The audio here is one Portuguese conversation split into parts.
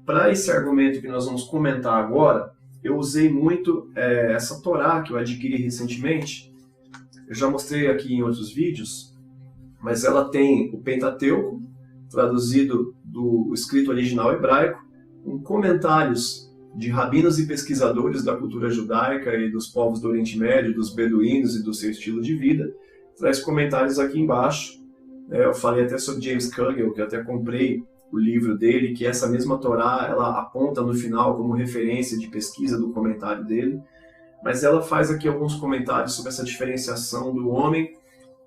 Para esse argumento que nós vamos comentar agora, eu usei muito essa Torá que eu adquiri recentemente. Eu já mostrei aqui em outros vídeos, mas ela tem o Pentateuco, traduzido do escrito original hebraico, com comentários de rabinos e pesquisadores da cultura judaica e dos povos do Oriente Médio, dos beduínos e do seu estilo de vida. Traz comentários aqui embaixo. Eu falei até sobre James Kugel, que eu até comprei o livro dele, que essa mesma Torá, ela aponta no final como referência de pesquisa do comentário dele, mas ela faz aqui alguns comentários sobre essa diferenciação do homem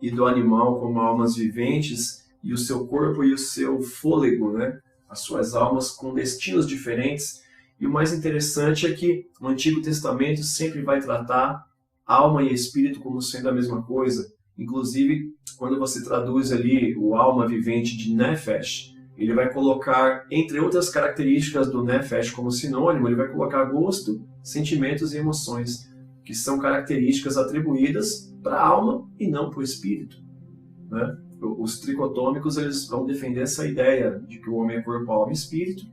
e do animal como almas viventes, e o seu corpo e o seu fôlego, né? As suas almas com destinos diferentes. E o mais interessante é que o Antigo Testamento sempre vai tratar alma e espírito como sendo a mesma coisa. Inclusive, quando você traduz ali o alma vivente de Nefesh, ele vai colocar, entre outras características do Nefesh como sinônimo, ele vai colocar gosto, sentimentos e emoções, que são características atribuídas para a alma e não para o espírito, né? Os tricotômicos, eles vão defender essa ideia de que o homem é corpo, alma e espírito.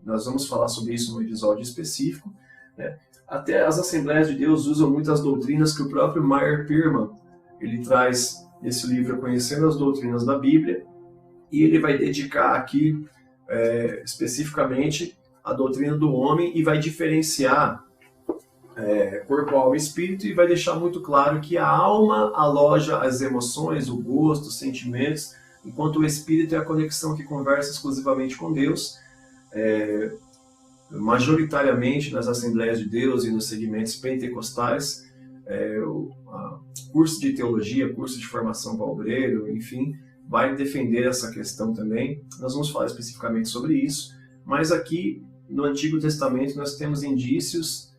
Nós vamos falar sobre isso num episódio específico, né? Até as Assembleias de Deus usam muitas doutrinas que o próprio Meyer Pearman, ele traz nesse livro Conhecendo as Doutrinas da Bíblia, e ele vai dedicar aqui especificamente a doutrina do homem e vai diferenciar corpo, alma e espírito, e vai deixar muito claro que a alma aloja as emoções, o gosto, os sentimentos, enquanto o espírito é a conexão que conversa exclusivamente com Deus. Majoritariamente nas Assembleias de Deus e nos segmentos pentecostais, curso de teologia, curso de formação para obreiro, enfim, vai defender essa questão também. Nós vamos falar especificamente sobre isso, mas aqui no Antigo Testamento nós temos indícios,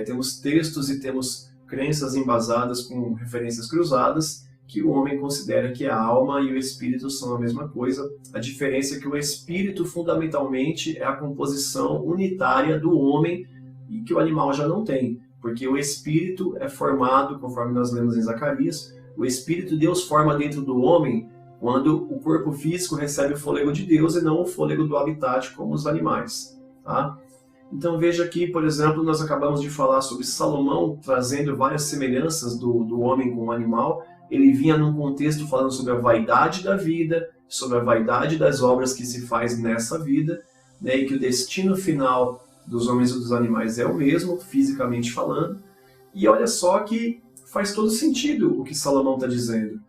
temos textos e temos crenças embasadas com referências cruzadas, que o homem considera que a alma e o espírito são a mesma coisa. A diferença é que o espírito fundamentalmente é a composição unitária do homem e que o animal já não tem, porque o espírito é formado, conforme nós lemos em Zacarias, o espírito Deus forma dentro do homem quando o corpo físico recebe o fôlego de Deus e não o fôlego do habitat como os animais, tá? Então veja aqui, por exemplo, nós acabamos de falar sobre Salomão trazendo várias semelhanças do homem com o animal. Ele vinha num contexto falando sobre a vaidade da vida, sobre a vaidade das obras que se faz nessa vida, né, e que o destino final dos homens e dos animais é o mesmo, fisicamente falando. E olha só que faz todo sentido o que Salomão está dizendo,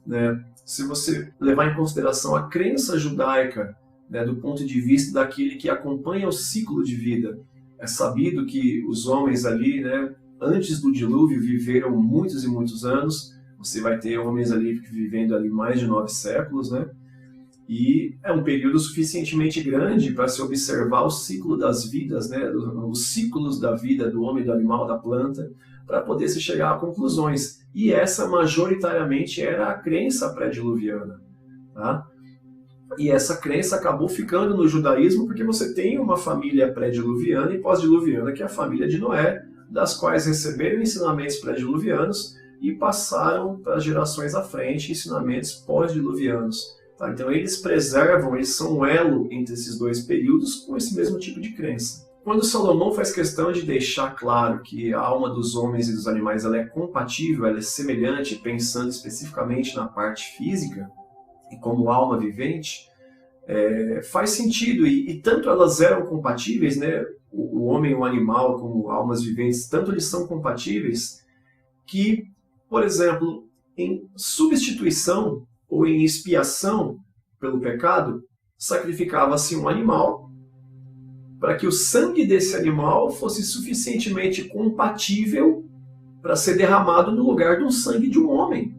né? Se você levar em consideração a crença judaica, né, do ponto de vista daquele que acompanha o ciclo de vida, é sabido que os homens ali, né, antes do dilúvio, viveram muitos e muitos anos. Você vai ter homens ali vivendo ali mais de 9 séculos, né? E é um período suficientemente grande para se observar o ciclo das vidas, né, os ciclos da vida do homem, do animal, da planta, para poder se chegar a conclusões. E essa majoritariamente era a crença pré-diluviana, tá? E essa crença acabou ficando no judaísmo porque você tem uma família pré-diluviana e pós-diluviana, que é a família de Noé, das quais receberam ensinamentos pré-diluvianos e passaram para gerações à frente ensinamentos pós-diluvianos. Tá? Então eles preservam, eles são um elo entre esses dois períodos com esse mesmo tipo de crença. Quando Salomão faz questão de deixar claro que a alma dos homens e dos animais ela é compatível, ela é semelhante, pensando especificamente na parte física, e como alma vivente, faz sentido, e tanto elas eram compatíveis, né, o homem e o animal como almas viventes, tanto eles são compatíveis, que, por exemplo, em substituição ou em expiação pelo pecado, sacrificava-se um animal para que o sangue desse animal fosse suficientemente compatível para ser derramado no lugar do sangue de um homem.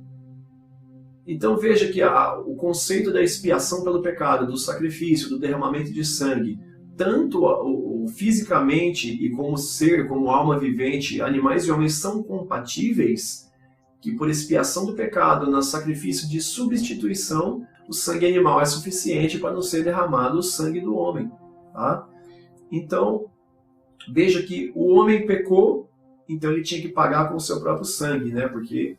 Então veja que o conceito da expiação pelo pecado, do sacrifício, do derramamento de sangue, tanto fisicamente e como ser, como alma vivente, animais e homens são compatíveis, que por expiação do pecado, no sacrifício de substituição, o sangue animal é suficiente para não ser derramado o sangue do homem. Tá? Então, veja que o homem pecou, então ele tinha que pagar com o seu próprio sangue, né? Porque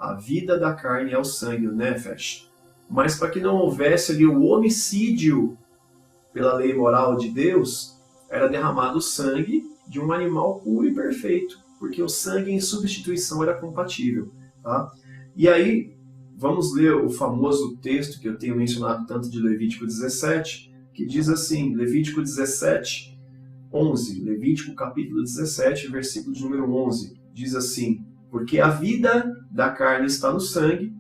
A vida da carne é o sangue, o nefesh. Mas para que não houvesse ali o homicídio pela lei moral de Deus, era derramado o sangue de um animal puro e perfeito, porque o sangue em substituição era compatível. Tá? E aí, vamos ler o famoso texto que eu tenho mencionado tanto de Levítico 17, que diz assim, Levítico 17, 11, Levítico capítulo 17, versículo de número 11, diz assim, porque a vida da carne está no sangue,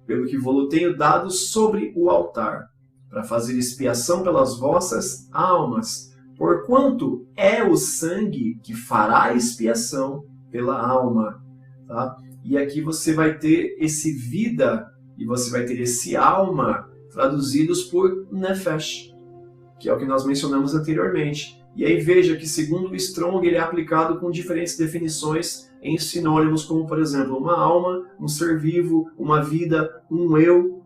pelo que vou-lo tenho dado sobre o altar, para fazer expiação pelas vossas almas, porquanto é o sangue que fará expiação pela alma. Tá? E aqui você vai ter esse vida e você vai ter esse alma traduzidos por nefesh, que é o que nós mencionamos anteriormente. E aí veja que, segundo o Strong, ele é aplicado com diferentes definições em sinônimos, como, por exemplo, uma alma, um ser vivo, uma vida, um eu,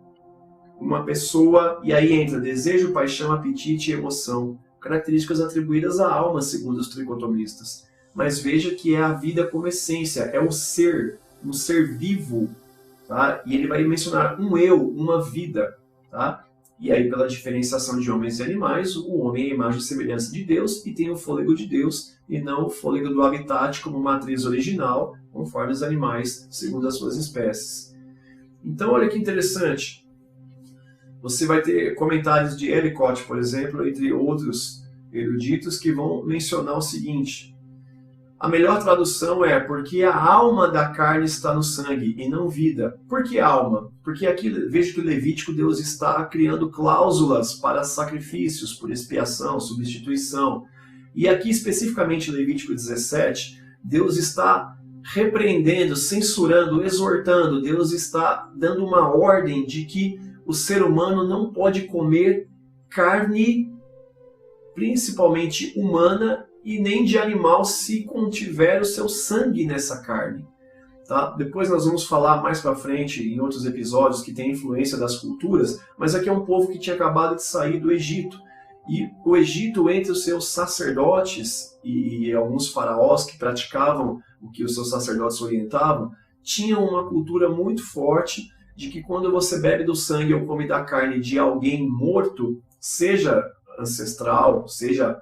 uma pessoa, e aí entra desejo, paixão, apetite e emoção, características atribuídas à alma, segundo os tricotomistas. Mas veja que é a vida como essência, é o ser, um ser vivo, tá? E ele vai mencionar um eu, uma vida, tá? E aí, pela diferenciação de homens e animais, o homem é a imagem e semelhança de Deus e tem o fôlego de Deus e não o fôlego do habitat como matriz original, conforme os animais, segundo as suas espécies. Então, olha que interessante. Você vai ter comentários de Ellicott, por exemplo, entre outros eruditos, que vão mencionar o seguinte: a melhor tradução é porque a alma da carne está no sangue e não vida. Por que alma? Porque aqui vejo que o Levítico Deus está criando cláusulas para sacrifícios, por expiação, substituição. E aqui especificamente no Levítico 17, Deus está repreendendo, censurando, exortando. Deus está dando uma ordem de que o ser humano não pode comer carne, principalmente humana, e nem de animal se contiver o seu sangue nessa carne. Tá? Depois nós vamos falar mais para frente em outros episódios que tem influência das culturas, mas aqui é um povo que tinha acabado de sair do Egito. E o Egito, entre os seus sacerdotes e alguns faraós que praticavam o que os seus sacerdotes orientavam, tinham uma cultura muito forte de que quando você bebe do sangue ou come da carne de alguém morto, seja ancestral, seja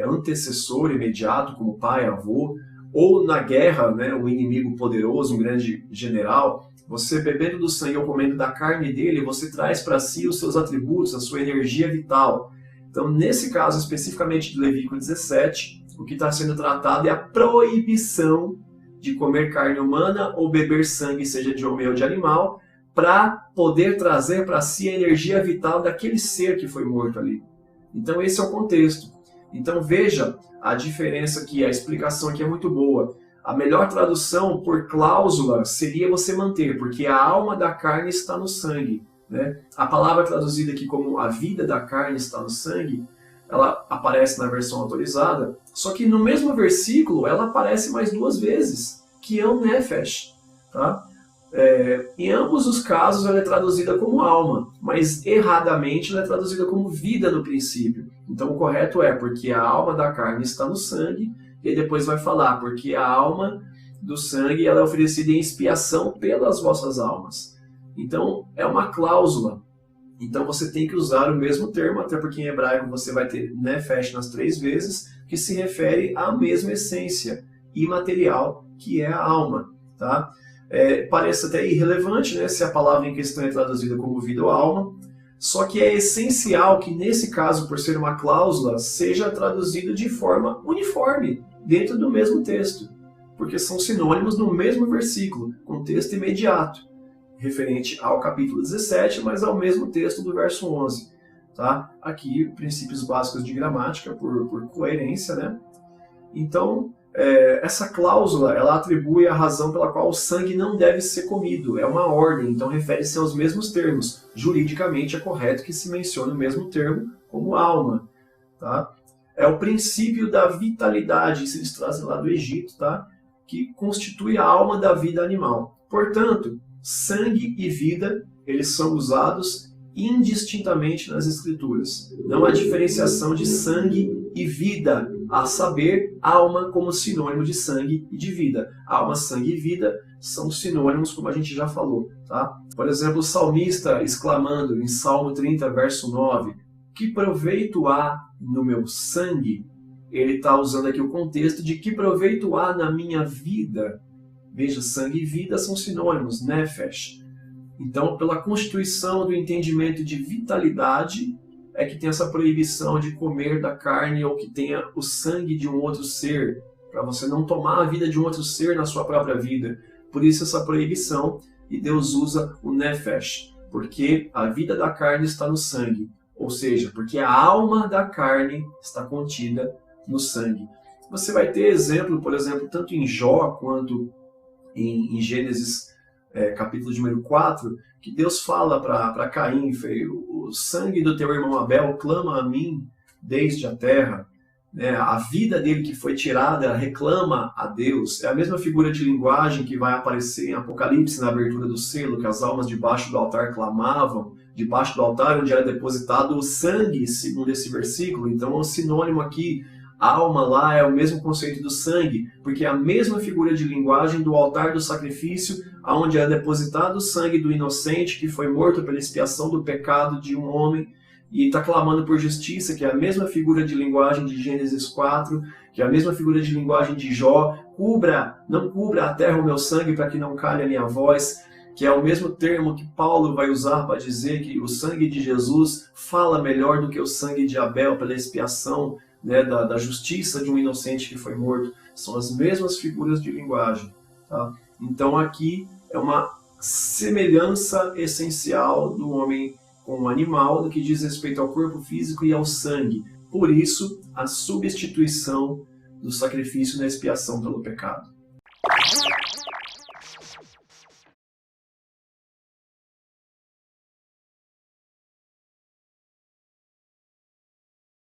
antecessor imediato, como pai, avô, ou na guerra, um inimigo poderoso, um grande general, você bebendo do sangue ou comendo da carne dele, você traz para si os seus atributos, a sua energia vital. Então, nesse caso especificamente de Levítico 17, o que está sendo tratado é a proibição de comer carne humana ou beber sangue, seja de homem ou de animal, para poder trazer para si a energia vital daquele ser que foi morto ali. Então, esse é o contexto. Então veja a diferença aqui, a explicação aqui é muito boa. A melhor tradução por cláusula seria você manter, porque a alma da carne está no sangue. Né? A palavra traduzida aqui como a vida da carne está no sangue, ela aparece na versão autorizada, só que no mesmo versículo ela aparece mais duas vezes, que é o nefesh. Tá? Em ambos os casos ela é traduzida como alma, mas erradamente ela é traduzida como vida no princípio. Então o correto é porque a alma da carne está no sangue, e depois vai falar porque a alma do sangue ela é oferecida em expiação pelas vossas almas. Então é uma cláusula. Então você tem que usar o mesmo termo, até porque em hebraico você vai ter nefesh nas 3 vezes, que se refere à mesma essência imaterial que é a alma. Tá? Parece até irrelevante, né, se a palavra em questão é traduzida como vida ou alma, só que é essencial que nesse caso, por ser uma cláusula, seja traduzido de forma uniforme, dentro do mesmo texto, porque são sinônimos no mesmo versículo, com texto imediato, referente ao capítulo 17, mas ao mesmo texto do verso 11. Tá? Aqui, princípios básicos de gramática, por coerência, né? Então, essa cláusula ela atribui a razão pela qual o sangue não deve ser comido. É uma ordem, então refere-se aos mesmos termos. Juridicamente é correto que se mencione o mesmo termo como alma. Tá? É o princípio da vitalidade, isso eles trazem lá do Egito, tá? Que constitui a alma da vida animal. Portanto, sangue e vida eles são usados indistintamente nas Escrituras. Não há diferenciação de sangue e vida, a saber, alma como sinônimo de sangue e de vida. Alma, sangue e vida são sinônimos, como a gente já falou. Tá? Por exemplo, o salmista exclamando em Salmo 30, verso 9, que proveito há no meu sangue? Ele está usando aqui o contexto de que proveito há na minha vida. Veja, sangue e vida são sinônimos, nefesh. Então, pela constituição do entendimento de vitalidade, é que tem essa proibição de comer da carne ou que tenha o sangue de um outro ser, para você não tomar a vida de um outro ser na sua própria vida. Por isso essa proibição, e Deus usa o nefesh, porque a vida da carne está no sangue, ou seja, porque a alma da carne está contida no sangue. Você vai ter exemplo, por exemplo, tanto em Jó quanto em Gênesis capítulo de número 4, que Deus fala para Caim, o sangue do teu irmão Abel clama a mim desde a terra. A vida dele que foi tirada reclama a Deus. É a mesma figura de linguagem que vai aparecer em Apocalipse, na abertura do selo, que as almas debaixo do altar clamavam, debaixo do altar onde era depositado o sangue, segundo esse versículo. Então, o sinônimo aqui, alma lá, é o mesmo conceito do sangue, porque é a mesma figura de linguagem do altar do sacrifício, onde era depositado o sangue do inocente que foi morto pela expiação do pecado de um homem, e está clamando por justiça, que é a mesma figura de linguagem de Gênesis 4, que é a mesma figura de linguagem de Jó, não cubra a terra o meu sangue para que não calhe a minha voz, que é o mesmo termo que Paulo vai usar para dizer que o sangue de Jesus fala melhor do que o sangue de Abel pela expiação, da justiça de um inocente que foi morto. São as mesmas figuras de linguagem. Tá? Então aqui é uma semelhança essencial do homem com o animal no que diz respeito ao corpo físico e ao sangue. Por isso, a substituição do sacrifício na expiação pelo pecado.